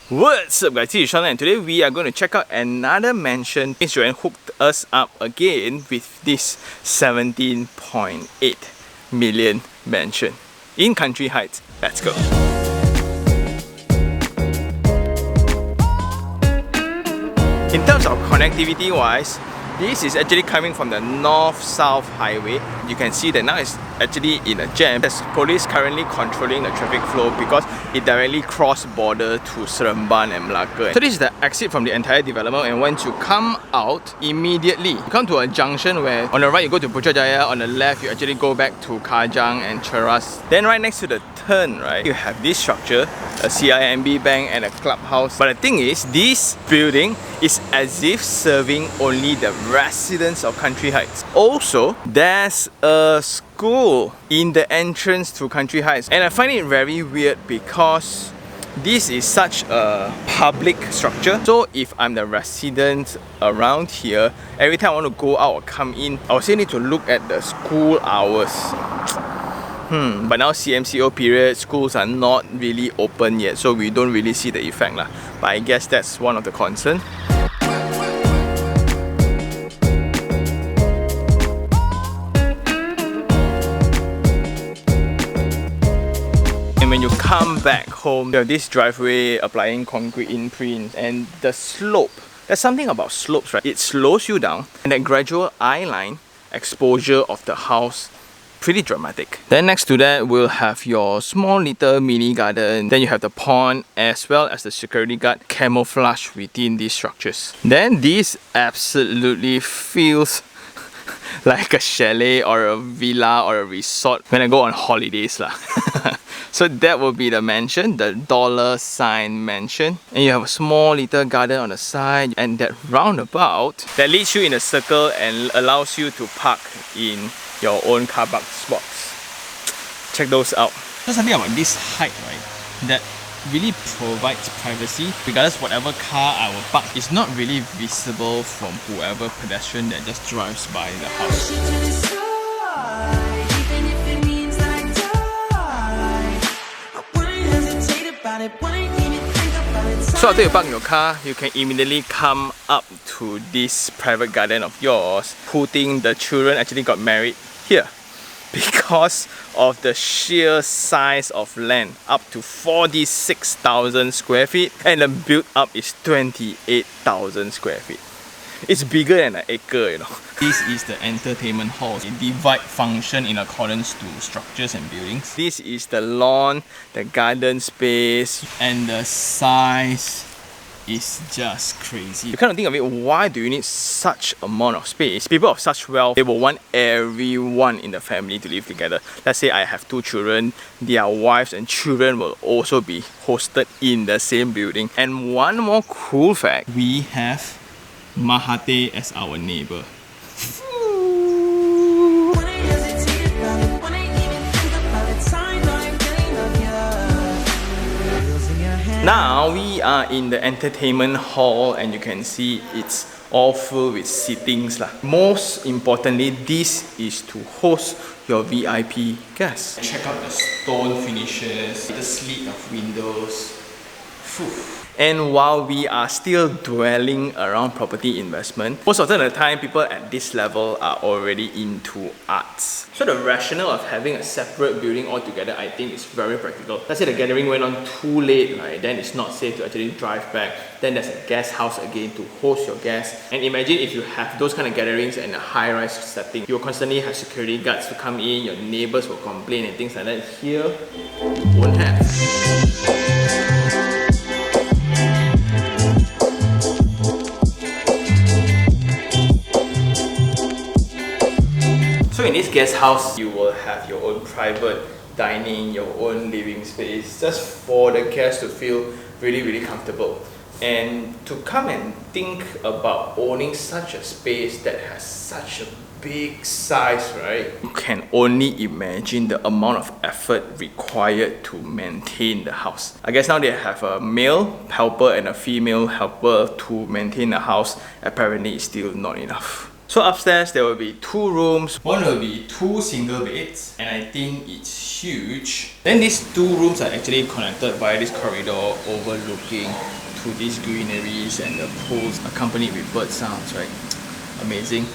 What's up guys, this is Sean and today we are going to check out another mansion. Ms Joanne hooked us up again with this 17.8 million mansion in Country Heights. Let's go. In terms of connectivity wise, this is actually coming from the north-south highway. You can see that now it's actually in a jam. There's police currently controlling the traffic flow because it directly crossed border to Seremban and Melaka. So this is the exit from the entire development, and once you come out, immediately you come to a junction where on the right you go to Putrajaya, on the left you actually go back to Kajang and Cheras. Then right next to the turn, right, you have this structure, a CIMB bank and a clubhouse. But the thing is, this building is as if serving only the residents of Country Heights. Also, there's a school in the entrance to Country Heights, and I find it very weird because this is such a public structure. So if I'm the resident around here, every time I want to go out or come in, I will still need to look at the school hours. But now CMCO period, schools are not really open yet, so we don't really see the effect lah. But I guess that's one of the concerns. And when you come back home, you have this driveway applying concrete imprint, and the slope. There's something about slopes, right? It slows you down, and that gradual eye line exposure of the house, pretty dramatic. Then next to that, we'll have your small little mini garden. Then you have the pond as well as the security guard camouflage within these structures. Then this absolutely feels like a chalet or a villa or a resort when I go on holidays lah. So that will be the mansion, the $sign mansion. And you have a small little garden on the side, and that roundabout that leads you in a circle and allows you to park in your own car park spots. Check those out. There's something about this height, right, that really provides privacy. Regardless whatever car I will park, it's not really visible from whoever pedestrian that just drives by the house. So after you park your car, you can immediately come up to this private garden of yours, putting the children actually got married here because of the sheer size of land, up to 46,000 square feet, and the build up is 28,000 square feet. It's bigger than an acre, you know. This is the entertainment hall. It divide function in accordance to structures and buildings. This is the lawn, the garden space, and the size is just crazy. You kind of think of it, why do you need such amount of space? People of such wealth, they will want everyone in the family to live together. Let's say I have 2 children, their wives and children will also be hosted in the same building. And one more cool fact, we have Mahate as our neighbor. Now we are in the entertainment hall, and you can see it's all full with sittings lah. Most importantly, this is to host your VIP guests. Check out the stone finishes, the slit of windows. And while we are still dwelling around property investment, most of the time people at this level are already into arts. So the rationale of having a separate building altogether, I think, is very practical. Let's say the gathering went on too late, right? Then it's not safe to actually drive back. Then there's a guest house again to host your guests. And imagine if you have those kind of gatherings in a high-rise setting. You'll constantly have security guards to come in, your neighbors will complain and things like that. Here, won't have. So in this guest house, you will have your own private dining, your own living space, just for the guests to feel really, really comfortable. And to come and think about owning such a space that has such a big size, right? You can only imagine the amount of effort required to maintain the house. I guess now they have a male helper and a female helper to maintain the house. Apparently it's still not enough. So upstairs there will be 2 rooms. One will be 2 single beds, and I think it's huge. Then these 2 rooms are actually connected by this corridor overlooking to these greeneries and the pools accompanied with bird sounds, right? Amazing.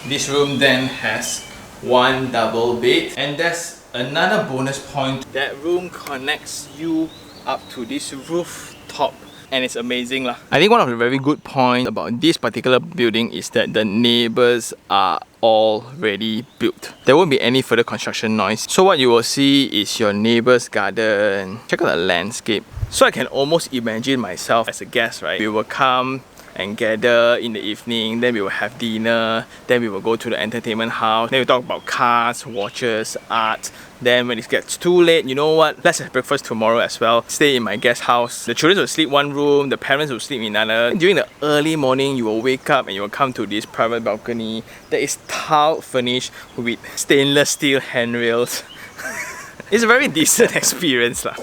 This room then has 1 double bed, and there's another bonus point. That room connects you up to this rooftop, and it's amazing lah. I think one of the very good points about this particular building is that the neighbors are already built. There won't be any further construction noise. So what you will see is your neighbor's garden. Check out the landscape. So I can almost imagine myself as a guest, right? We will come and gather in the evening, then we will have dinner, then we will go to the entertainment house, then we talk about cars, watches, art. Then when it gets too late, you know what? Let's have breakfast tomorrow as well. Stay in my guest house. The children will sleep one room, the parents will sleep in another. During the early morning, you will wake up and you will come to this private balcony that is tiled furnished with stainless steel handrails. It's a very decent experience lah.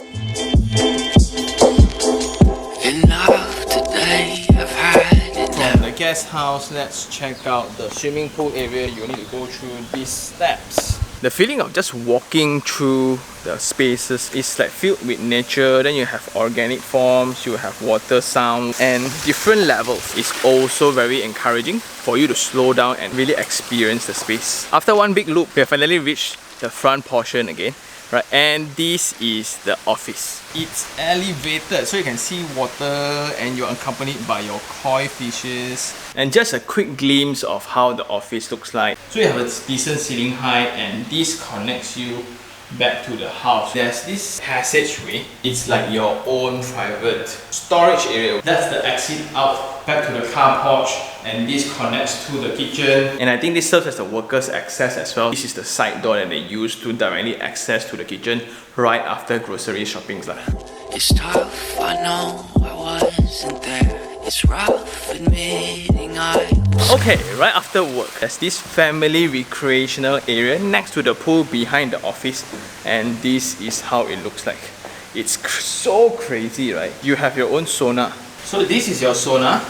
From the guest house, let's check out the swimming pool area. You need to go through these steps. The feeling of just walking through the spaces is like filled with nature. Then you have organic forms, you have water sound, and different levels. It's also very encouraging for you to slow down and really experience the space. After one big loop, we have finally reached the front portion again. Right, and this is the office. It's elevated, so you can see water and you're accompanied by your koi fishes. And just a quick glimpse of how the office looks like. So you have a decent ceiling height, and this connects you back to the house. There's this passageway. It's like your own private storage area. That's the exit out back to the car porch, and this connects to the kitchen. And I think this serves as the workers' access as well. This is the side door that they use to directly access to the kitchen right after grocery shopping. It's tough, I know I wasn't there. It's rough admitting Okay, right after work, there's this family recreational area next to the pool behind the office, and this is how it looks like. It's so crazy, right? You have your own sauna. So this is your sauna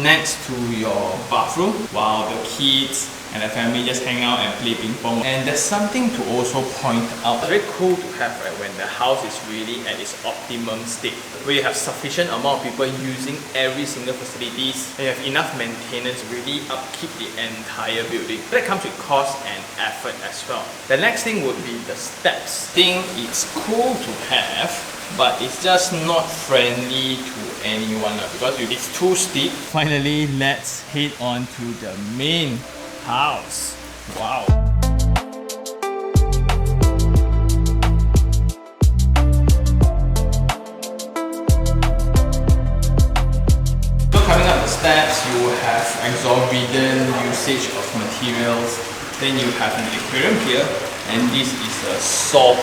next to your bathroom while the kids and the family just hang out and play ping pong. And there's something to also point out. It's very cool to have, right, when the house is really at its optimum state, where you have sufficient amount of people using every single facilities, and you have enough maintenance to really upkeep the entire building. That comes with cost and effort as well. The next thing would be the steps. I think it's cool to have, but it's just not friendly to anyone because it's too steep. Finally, let's head on to the main house. Wow. So coming up the steps, you will have exorbitant usage of materials. Then you have an aquarium here, and this is a salt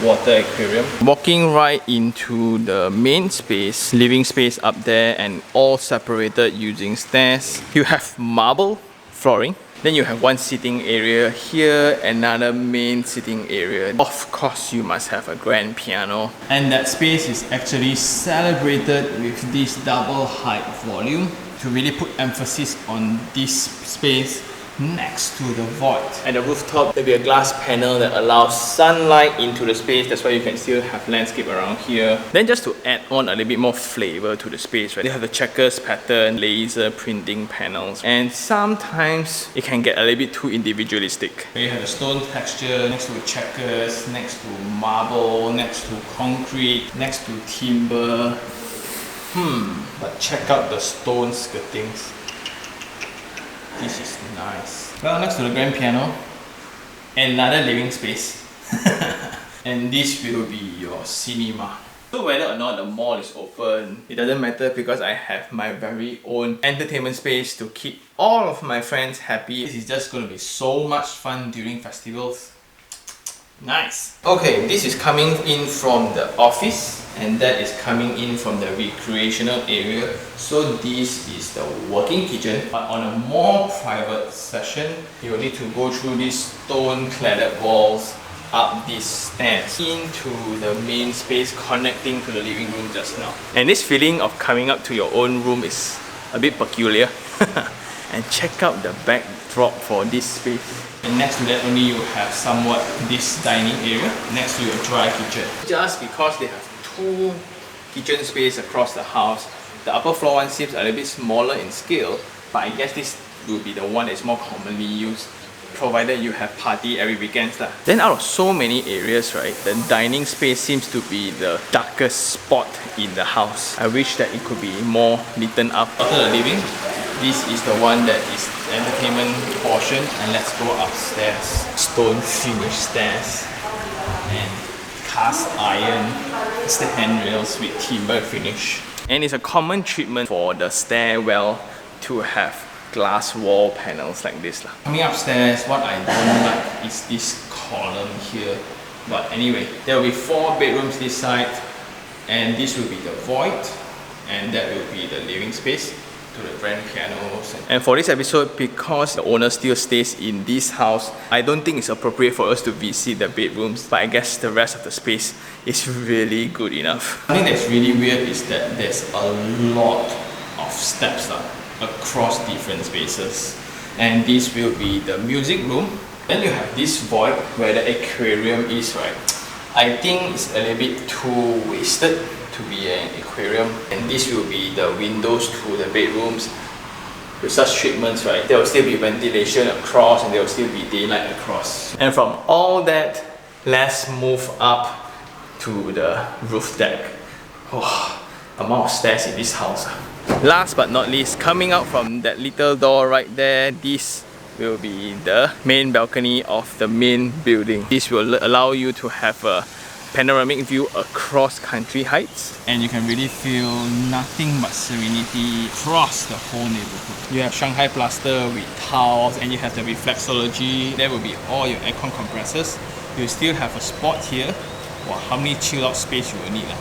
water aquarium. Walking right into the main space, living space up there, and all separated using stairs. You have marble flooring. Then you have one sitting area here, another main sitting area. Of course, you must have a grand piano. And that space is actually celebrated with this double height volume to really put emphasis on this space next to the void. At the rooftop, there'll be a glass panel that allows sunlight into the space. That's why you can still have landscape around here. Then just to add on a little bit more flavor to the space, right, they have the checkers pattern, laser printing panels, and sometimes it can get a little bit too individualistic. You have the stone texture next to checkers, next to marble, next to concrete, next to timber. But check out the stone skirtings. This is nice. Well, next to the grand piano, another living space. And this will be your cinema. So whether or not the mall is open, it doesn't matter because I have my very own entertainment space to keep all of my friends happy. This is just going to be so much fun during festivals. Nice. Okay, this is coming in from the office, and that is coming in from the recreational area. So this is the working kitchen, but on a more private session, you will need to go through these stone cladded walls, up these stairs into the main space connecting to the living room just now. And this feeling of coming up to your own room is a bit peculiar. And check out the backdrop for this space. And next to that only you have somewhat this dining area next to your dry kitchen. Just because they have 2 kitchen space across the house, the upper floor one seems a little bit smaller in scale, but I guess this will be the one that's more commonly used, provided you have party every weekends. Then out of so many areas, right, the dining space seems to be the darkest spot in the house. I wish that it could be more lit up. After the living, this is the one that is the entertainment portion, and let's go upstairs. Stone finish stairs and cast iron handrails with timber finish. And it's a common treatment for the stairwell to have glass wall panels like this. Coming upstairs, what I don't like is this column here. But anyway, there will be 4 bedrooms this side, and this will be the void, and that will be the living space to the grand pianos. And for this episode, because the owner still stays in this house, I don't think it's appropriate for us to visit the bedrooms, but I guess the rest of the space is really good enough. Something that's really weird is that there's a lot of steps across different spaces, and this will be the music room. Then you have this void where the aquarium is, right? I think it's a little bit too wasted to be an aquarium, and this will be the windows to the bedrooms. With such treatments, right, there will still be ventilation across and there will still be daylight across. And from all that, let's move up to the roof deck. Oh, amount of stairs in this house. Last but not least, coming out from that little door right there, this will be the main balcony of the main building. This will allow you to have a panoramic view across country heights, and you can really feel nothing but serenity across the whole neighborhood. You have Shanghai plaster with tiles, and you have the reflexology. There will be all your aircon compressors. You still have a spot here. Wow, how many chill out space you will need,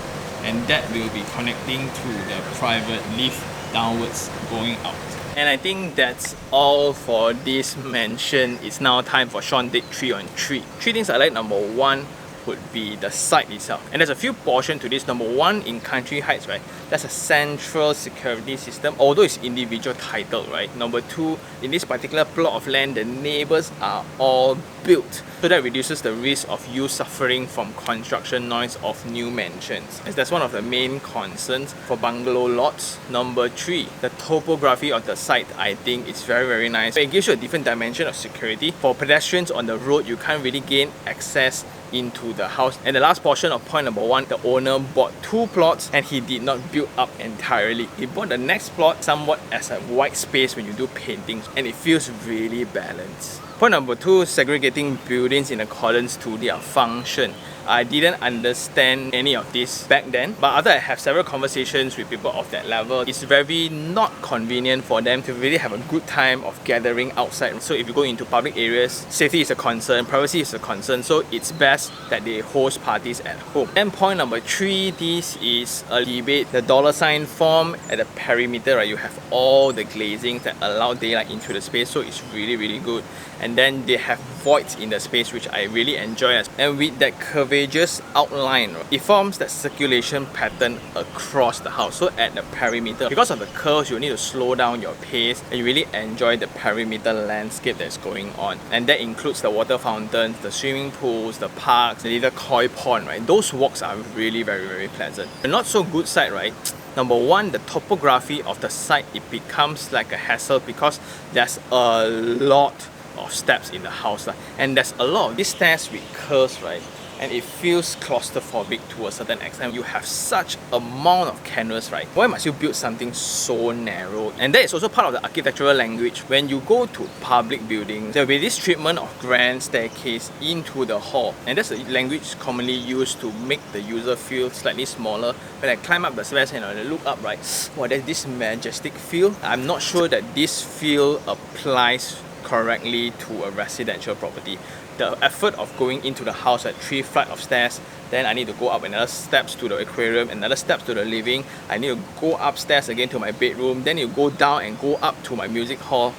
and that will be connecting to the private lift downwards going out. And I think that's all for this mansion. It's now time for Sean Date 3 on 3. 3 things I like. Number 1 would be the site itself, and there's a few portions to this. Number 1, in country heights, right, that's a central security system, although it's individual titled, right. Number 2, in this particular plot of land, the neighbors are all built, so that reduces the risk of you suffering from construction noise of new mansions, as that's one of the main concerns for bungalow lots. Number 3, the topography of the site, I think it's very nice. It gives you a different dimension of security. For pedestrians on the road, you can't really gain access into the house. And the last portion of point number 1, the owner bought 2 plots and he did not build up entirely. He bought the next plot somewhat as a white space when you do paintings, and it feels really balanced. Point number 2, segregating buildings in accordance to their function. I didn't understand any of this back then, but after I have several conversations with people of that level, it's very not convenient for them to really have a good time of gathering outside. So if you go into public areas, safety is a concern, privacy is a concern, so it's best that they host parties at home. And point number 3, this is a debate. The $ form at the perimeter, right, you have all the glazings that allow daylight into the space, so it's really good. And then they have voids in the space, which I really enjoy. And with that curvaceous outline, it forms that circulation pattern across the house. So at the perimeter, because of the curves, you need to slow down your pace and you really enjoy the perimeter landscape that's going on. And that includes the water fountains, the swimming pools, the parks, the little koi pond, right? Those walks are really very pleasant. The not so good side, right? Number 1, the topography of the site, it becomes like a hassle because there's a lot of steps in the house, and there's a lot of these stairs with curves, right, and it feels claustrophobic to a certain extent. You have such amount of canvas, right? Why must you build something so narrow? And that is also part of the architectural language. When you go to public buildings, there will be this treatment of grand staircase into the hall, and that's the language commonly used to make the user feel slightly smaller. When I climb up the stairs and I look up, right, wow, there's this majestic feel. I'm not sure that this feel applies correctly to a residential property. The effort of going into the house at 3 flights of stairs, then I need to go up another steps to the aquarium, another steps to the living, I need to go upstairs again to my bedroom, then you go down and go up to my music hall.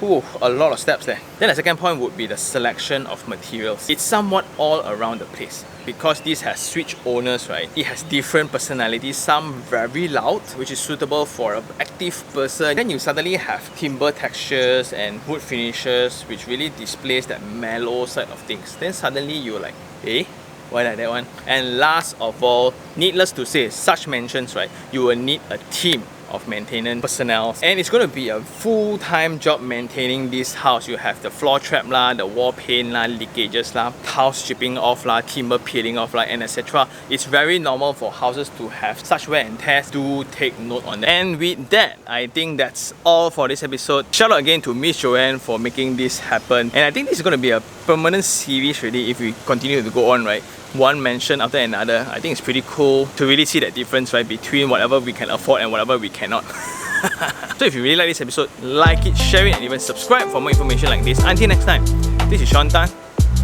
Ooh, a lot of steps there. Then the second point would be the selection of materials. It's somewhat all around the place. Because this has switch owners, right? It has different personalities, some very loud, which is suitable for an active person. Then you suddenly have timber textures and wood finishes, which really displays that mellow side of things. Then suddenly you're like, eh? Why like that one? And last of all, needless to say, such mentions, right? You will need a team of maintenance personnel, and it's going to be a full-time job maintaining this house. You have the floor trap lah, the wall paint lah, leakages lah, tiles chipping off lah, timber peeling off lah, and etc. It's very normal for houses to have such wear and tears. Do take note on that. And with that, I think that's all for this episode. Shout out again to Ms Joanne for making this happen, and I think this is going to be a permanent series really if we continue to go on, right? One mention after another. I think it's pretty cool to really see that difference, right, between whatever we can afford and whatever we cannot. So if you really like this episode, like it, share it, and even subscribe for more information like this. Until next time, this is Sean Tan.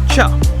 Ciao.